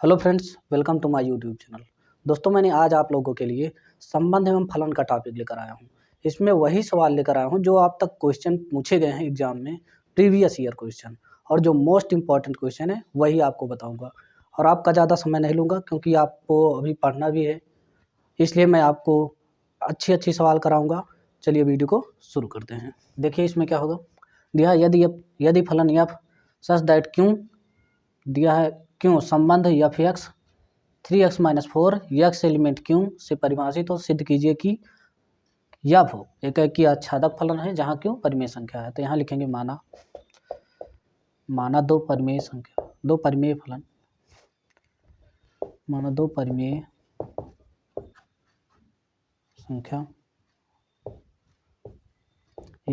Hello friends, welcome to my YouTube channel. दोस्तों, मैंने आज आप लोगों के लिए संबंध एवं फलन का टॉपिक लेकर आया हूँ। इसमें वही सवाल लेकर आया हूँ जो आप तक क्वेश्चन पूछे गए हैं एग्जाम में, प्रीवियस ईयर क्वेश्चन, और जो मोस्ट इम्पॉर्टेंट क्वेश्चन है वही आपको बताऊँगा। और आपका ज़्यादा समय नहीं लूँगा क्योंकि आपको अभी पढ़ना भी है, इसलिए मैं आपको अच्छी सवाल कराऊँगा। चलिए वीडियो को शुरू करते हैं। देखिए इसमें क्या होगा, दिया यदि फलन एफ सच दैट क्यों दिया है, क्यों संबंध F x 3x-4 x element क्यों से परिभाषित हो, सिद्ध कीजिए कि एफ एकाकी आच्छादक फलन है जहाँ क्यों परिमेय संख्या है। तो यहाँ लिखेंगे माना दो परिमेय फलन, माना दो परिमेय संख्या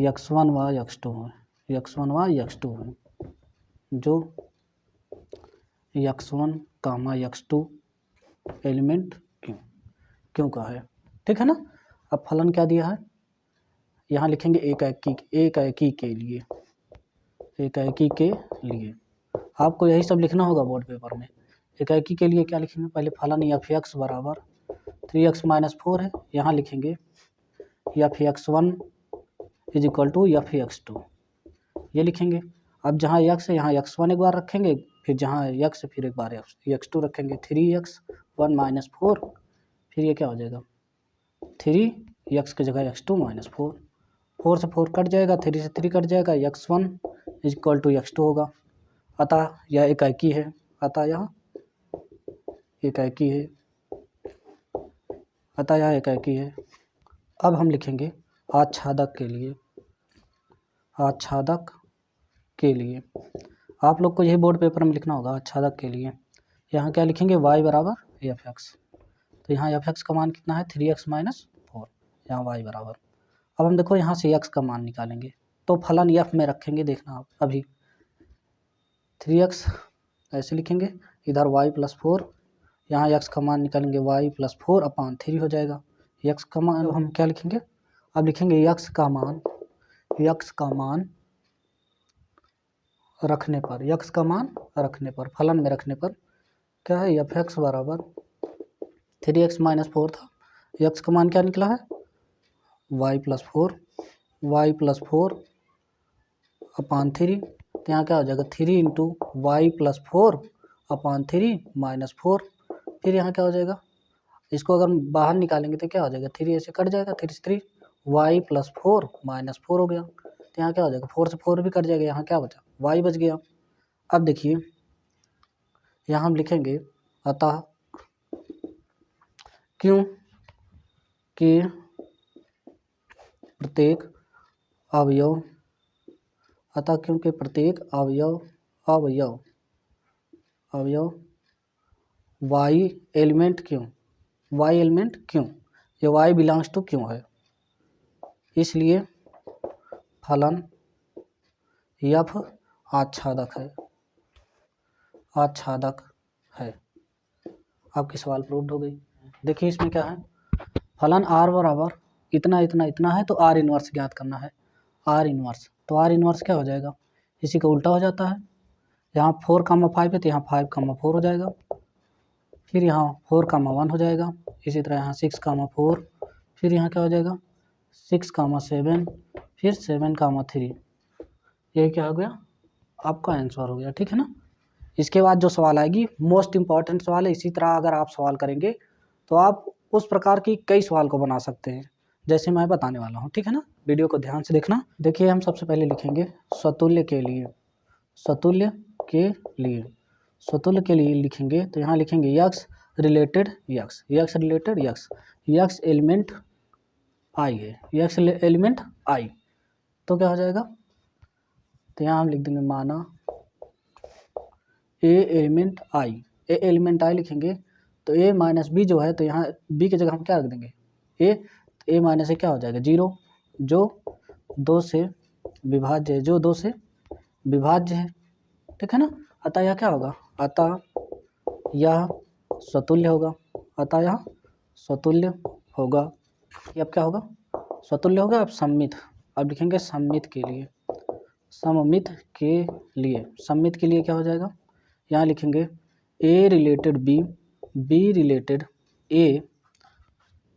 x1 व x2 है, जो x1, x2 एलिमेंट क्यों का है। ठीक है ना। अब फलन क्या दिया है, यहाँ लिखेंगे एकाकी के लिए आपको यही सब लिखना होगा बोर्ड पेपर में। एकाकी के लिए क्या लिखेंगे, पहले फलन एफ एक्स बराबर 3x-4 है, यहाँ लिखेंगे F x1 is equal to F x2, ये लिखेंगे। अब जहाँ x है यहाँ x1 एक बार रखेंगे, फिर जहाँ x है फिर एक बार x2 रखेंगे। 3x1 - 4, फिर ये क्या हो जाएगा 3x की जगह x2 - 4, 4 से 4 कट जाएगा, 3 से 3 कट जाएगा, x1 is equal to x2 होगा। अतः यह एकाकी है, अब हम लिखेंगे आच्छादक के लिए आप लोग को यही बोर्ड पेपर में लिखना होगा। आच्छादक के लिए यहाँ क्या लिखेंगे, y बराबर एफ एक्स, तो यहाँ एफ एक्स का मान कितना है 3x - 4, यहाँ y बराबर। अब हम देखो यहाँ से x का मान निकालेंगे, तो फलन f में रखेंगे, देखना आप अभी 3x ऐसे लिखेंगे, इधर y + 4, यहाँ x का मान निकालेंगे y + 4/3 हो जाएगा। x का मान हम क्या लिखेंगे, अब लिखेंगे x का मान रखने पर फलन में रखने पर क्या है, एफ एक्स बराबर 3x - 4 था, x का मान क्या निकला है y + 4/3, तो यहाँ क्या हो जाएगा 3 × y + 4/3 - 4, फिर यहाँ क्या हो जाएगा, इसको अगर बाहर निकालेंगे तो क्या हो जाएगा, 3 ऐसे कट जाएगा, 3 से 3 y + 4 - 4 हो गया, तो यहाँ क्या हो जाएगा 4 से 4 भी कट जाएगा, यहाँ क्या बचा y बच गया। अब देखिए यहाँ हम लिखेंगे अतः क्योंकि प्रत्येक अवयव y एलिमेंट क्यों, ये y बिलोंग्स टू क्यों है, इसलिए फलन f आच्छादक है। आपके सवाल प्रूव्ड हो गई। देखिए इसमें क्या है, फलन r बराबर इतना है, तो r इन्वर्स ज्ञात करना है। तो r इन्वर्स क्या हो जाएगा, इसी का उल्टा हो जाता है। यहाँ 4,5 है तो यहाँ 5,4 हो जाएगा, फिर यहाँ 4,1 हो जाएगा, इसी तरह यहाँ 6,4, फिर यहाँ क्या हो जाएगा 6,7, फिर 7,3, ये क्या हो गया, आपका आंसर हो गया। ठीक है ना। इसके बाद जो सवाल आएगी मोस्ट इम्पॉर्टेंट सवाल है। इसी तरह अगर आप सवाल करेंगे तो आप उस प्रकार की कई सवाल को बना सकते हैं जैसे मैं बताने वाला हूँ। ठीक है ना, वीडियो को ध्यान से देखना। देखिए हम सबसे पहले लिखेंगे स्वतुल्य के लिए लिखेंगे, तो यहाँ लिखेंगे x related x element i है, x एलिमेंट i, तो क्या हो जाएगा, तो यहाँ हम लिख देंगे माना a एलिमेंट i लिखेंगे, तो a - b जो है, तो यहाँ b की जगह हम क्या रख देंगे a, तो a - a क्या हो जाएगा 0, जो 2 से विभाज्य है। ठीक है ना। अतः यह क्या होगा, अतः यह स्वतुल्य होगा, ये अब क्या होगा स्वतुल्य होगा। अब अब लिखेंगे सममित के लिए क्या हो जाएगा, यहाँ लिखेंगे ए related B, B related A,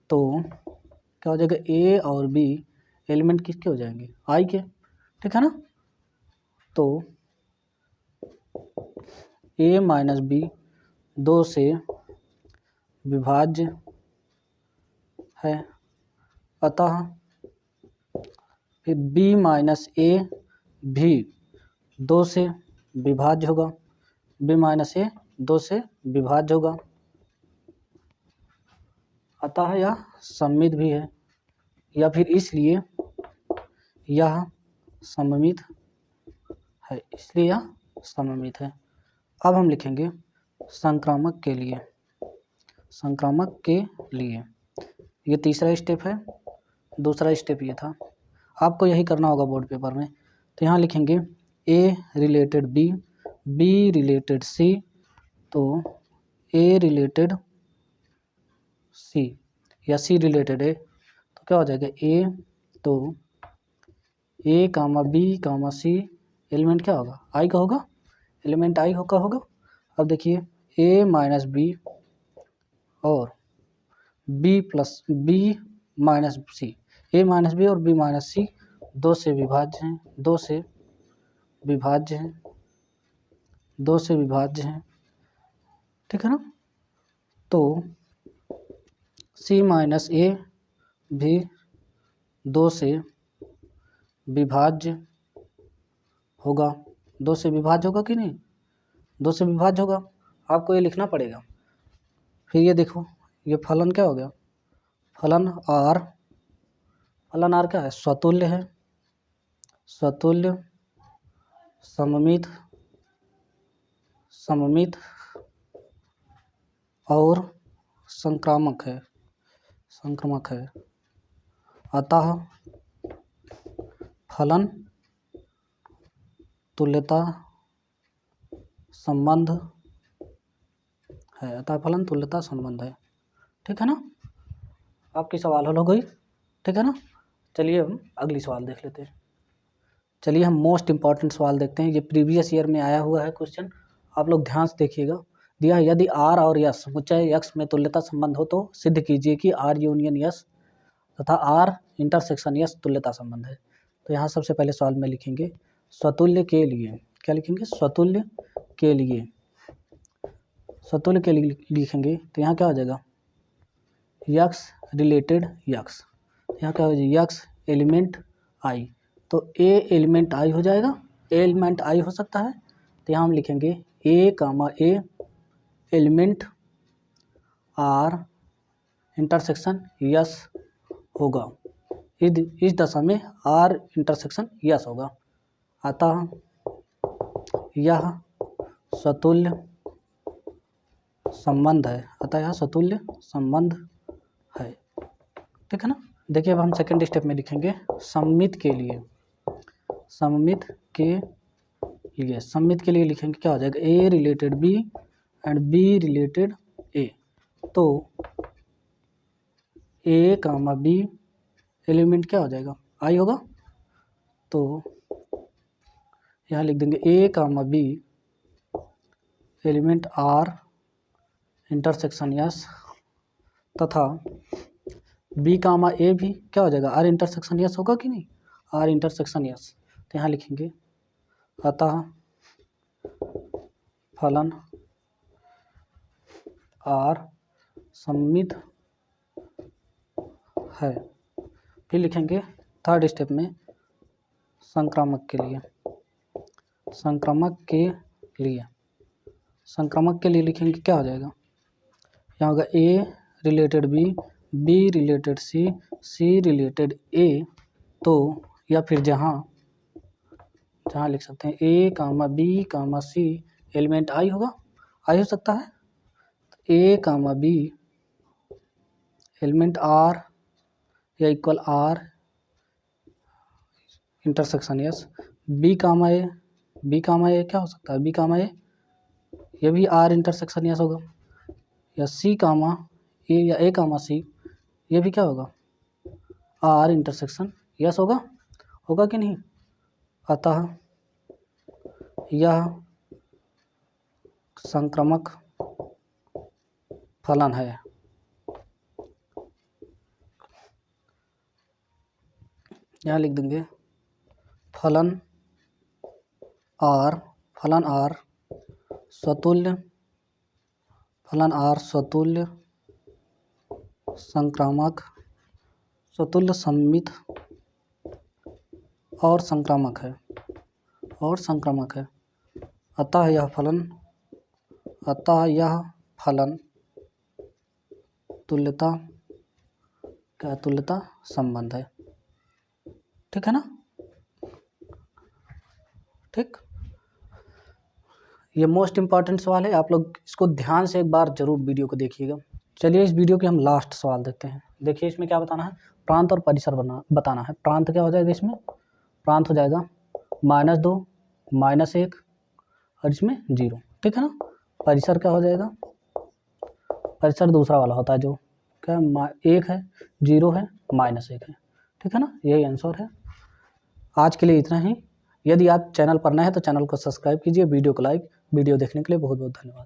तो क्या हो जाएगा, ए और बी एलिमेंट किसके हो जाएंगे, आई के, ठीक है ना। तो ए माइनस बी 2 से विभाज्य है, अतः फिर बी माइनस ए भी 2 से विभाज्य होगा, बी माइनस ए 2 से विभाज्य होगा, अतः यह सममित भी है, या फिर इसलिए यह सममित है, इसलिए यह सममित है। अब हम लिखेंगे संक्रामक के लिए, संक्रामक के लिए ये तीसरा स्टेप है, दूसरा स्टेप ये था, आपको यही करना होगा बोर्ड पेपर में। तो यहाँ लिखेंगे ए रिलेटेड बी, बी रिलेटेड सी, तो ए रिलेटेड सी या सी रिलेटेड ए, तो क्या हो जाएगा ए, तो A comma B comma C element क्या होगा, आई का होगा, एलिमेंट आई का होगा। अब देखिए ए माइनस बी और बी प्लस बी माइनस सी, ए माइनस बी और बी माइनस सी 2 से विभाज्य हैं, 2 से विभाज्य हैं, 2 से विभाज्य हैं, ठीक है ना। तो सी माइनस ए भी 2 से विभाज्य होगा, 2 से विभाज्य होगा कि नहीं, 2 से विभाज्य होगा, आपको ये लिखना पड़ेगा। फिर ये देखो ये फलन क्या हो गया, फलन आर, फलन आर क्या है, स्वतुल्य है, स्वतुल्य सममित, सममित और संक्रामक है, संक्रामक है, अतः फलन तुल्यता संबंध है, अतः फलन तुल्यता संबंध है, ठीक है ना। आपकी सवाल हल हो गई, ठीक है ना। चलिए हम अगली सवाल देख लेते हैं। चलिए हम मोस्ट इम्पॉर्टेंट सवाल देखते हैं, ये प्रीवियस ईयर में आया हुआ है क्वेश्चन, आप लोग ध्यान से देखिएगा। दिया है यदि आर और यस समुच्चय यक्स में तुल्यता संबंध हो तो सिद्ध कीजिए कि आर यूनियन यस तथा आर इंटरसेक्शन यस तुल्यता संबंध है। तो यहाँ सबसे पहले सवाल में लिखेंगे स्वतुल्य के लिए, क्या लिखेंगे, स्वतुल्य के लिए, स्वतुल्य के लिए लिखेंगे तो यहाँ क्या हो जाएगा, यक्स रिलेटेड यक्स, यहाँ क्या हो जाएगा, यक्स एलिमेंट आई, तो ए एलिमेंट आई हो जाएगा, ए एलिमेंट आई हो सकता है, तो यहाँ हम लिखेंगे ए कामा ए एलिमेंट आर इंटरसेक्शन यस होगा, इस दशा में आर इंटरसेक्शन यस होगा, अतः यह स्वतुल्य संबंध है, अतः यह स्वतुल्य संबंध है, ठीक है ना। देखिए अब हम सेकेंड स्टेप में लिखेंगे सममित के लिए, सममित के लिए, सममित के लिए लिखेंगे क्या हो जाएगा, A related B and B related A, तो ए कामा बी एलिमेंट क्या हो जाएगा, आई होगा, तो यहाँ लिख देंगे A comma B element R intersection S तथा बी कामा ए भी क्या हो जाएगा, आर इंटरसेक्शन यस होगा कि नहीं, आर इंटरसेक्शन यस, तो यहाँ लिखेंगे अतः फलन आर सममित है। फिर लिखेंगे थर्ड स्टेप में संक्रामक के लिए, संक्रामक के लिए, संक्रामक के लिए लिखेंगे क्या हो जाएगा, यहाँ होगा A related B, B related C, C related A, तो या फिर जहाँ लिख सकते हैं ए comma B comma C element I होगा, आई हो सकता है, तो A comma B element R या equal R intersection S, B comma A, B comma A क्या हो सकता है, बी कामा ए ये भी आर इंटरसेक्शन यस होगा, या सी कामा ए या ए कामा सी ये भी क्या होगा, आर इंटरसेक्शन यस होगा, होगा कि नहीं, अतः यह संक्रामक फलन है। यहाँ लिख देंगे फलन आर स्वतुल्य संक्रामक, स्वतुल्य सममित और संक्रामक है। अतः यह फलन तुल्यता संबंध है। ठीक है ना? ठीक, ये मोस्ट इम्पॉर्टेंट सवाल है, आप लोग इसको ध्यान से एक बार जरूर वीडियो को देखिएगा। चलिए इस वीडियो के हम लास्ट सवाल देखते हैं। देखिए इसमें क्या बताना है, प्रांत और परिसर बताना है। प्रांत क्या हो जाएगा, इसमें प्रांत हो जाएगा -2 -1 और इसमें 0। ठीक है ना? परिसर क्या हो जाएगा, परिसर दूसरा वाला होता है जो क्या 1 है, 0 है, -1 है। ठीक है ना? यही आंसर है। आज के लिए इतना ही। यदि आप चैनल पर नए हैं तो चैनल को सब्सक्राइब कीजिए, वीडियो को लाइक। वीडियो देखने के लिए बहुत बहुत धन्यवाद।